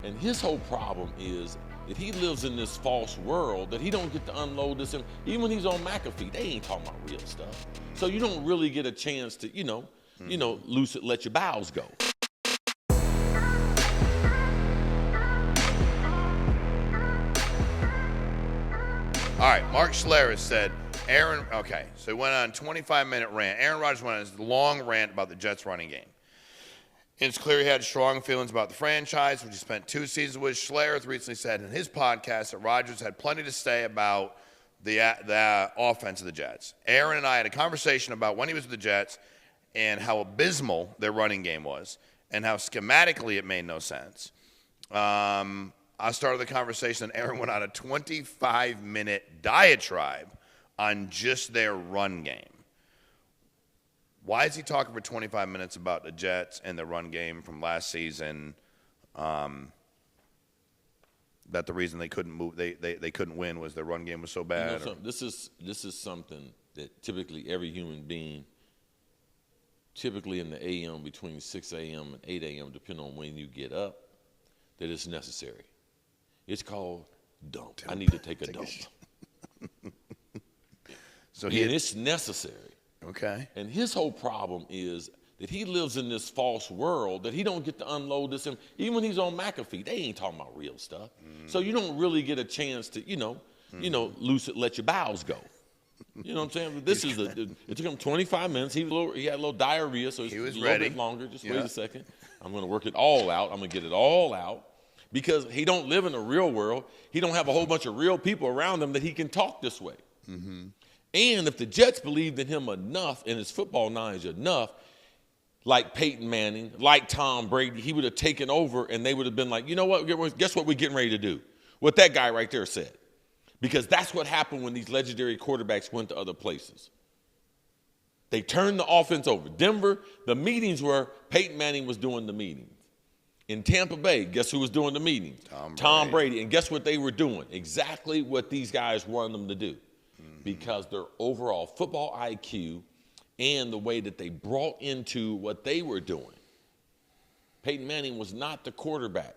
And his whole problem is that he lives in this false world that he don't get to unload this. Even when he's on McAfee, they ain't talking about real stuff. So you don't really get a chance to, loose it, let your bowels go. All right, Mark Schlereth said, so he went on a 25-minute rant. Aaron Rodgers went on his long rant about the Jets running game. It's clear he had strong feelings about the franchise, which he spent 2 seasons with. Schlereth recently said in his podcast that Rodgers had plenty to say about the offense of the Jets. Aaron and I had a conversation about when he was with the Jets and how abysmal their running game was and how schematically it made no sense. I started the conversation, and Aaron went on a 25-minute diatribe on just their run game. Why is he talking for 25 minutes about the Jets and the run game from last season? That the reason they couldn't move, they couldn't win was their run game was so bad. This is something that typically every human being, typically in the AM between 6 a.m. and 8 a.m., depending on when you get up, that is necessary. It's called dump. I need to take a dump. And it's necessary. Okay. And his whole problem is that he lives in this false world that he don't get to unload this. Even when he's on McAfee, they ain't talking about real stuff. So you don't really get a chance to, loose it, let your bowels go. You know what I'm saying? But it took him 25 minutes. He had a little diarrhea, so he was a little bit longer. Just wait a second. I'm going to work it all out. I'm going to get it all out. Because he don't live in the real world. He don't have a whole bunch of real people around him that he can talk this way. Mm-hmm. And if the Jets believed in him enough, and his football knowledge enough, like Peyton Manning, like Tom Brady, he would have taken over, and they would have been like, you know what, guess what we're getting ready to do? What that guy right there said. Because that's what happened when these legendary quarterbacks went to other places. They turned the offense over. Denver, the meetings were Peyton Manning was doing the meetings. In Tampa Bay, guess who was doing the meetings? Tom Brady. And guess what they were doing? Exactly what these guys wanted them to do. Mm-hmm. Because their overall football IQ and the way that they brought into what they were doing. Peyton Manning was not the quarterback,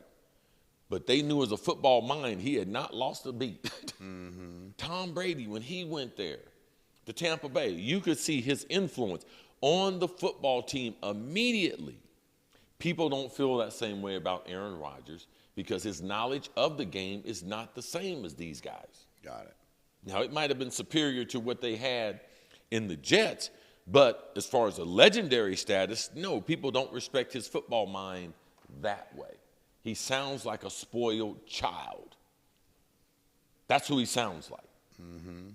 but they knew as a football mind he had not lost a beat. Mm-hmm. Tom Brady, when he went there to Tampa Bay, you could see his influence on the football team immediately. People don't feel that same way about Aaron Rodgers because his knowledge of the game is not the same as these guys. Got it. Now, it might have been superior to what they had in the Jets, but as far as a legendary status, no, people don't respect his football mind that way. He sounds like a spoiled child. That's who he sounds like. Mm-hmm.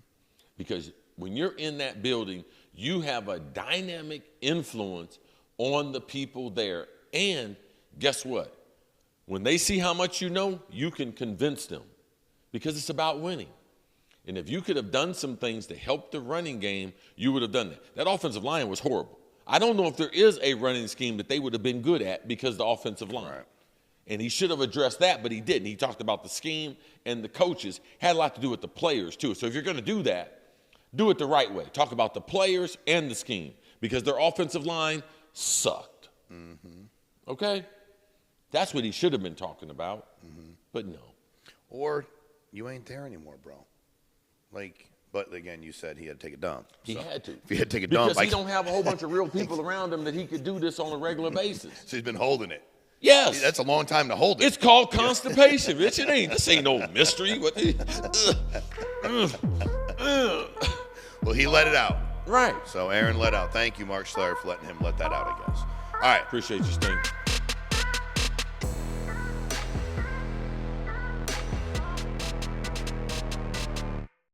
Because when you're in that building, you have a dynamic influence on the people there. And guess what? When they see how much you know, you can convince them because it's about winning. And if you could have done some things to help the running game, you would have done that. That offensive line was horrible. I don't know if there is a running scheme that they would have been good at because the offensive line. Right. And he should have addressed that, but he didn't. He talked about the scheme and the coaches. Had a lot to do with the players, too. So if you're going to do that, do it the right way. Talk about the players and the scheme because their offensive line sucked. Mm-hmm. Okay? That's what he should have been talking about, but no. Or you ain't there anymore, bro. But again, you said he had to take a dump. He had to. If he had to take a dump. Because he don't have a whole bunch of real people around him that he could do this on a regular basis. So he's been holding it. Yes. That's a long time to hold it. It's called constipation, bitch. This ain't no mystery. Well, he let it out. Right. So Aaron let out. Thank you, Mark Schlereth, for letting him let that out, I guess. All right. Appreciate you, Sting.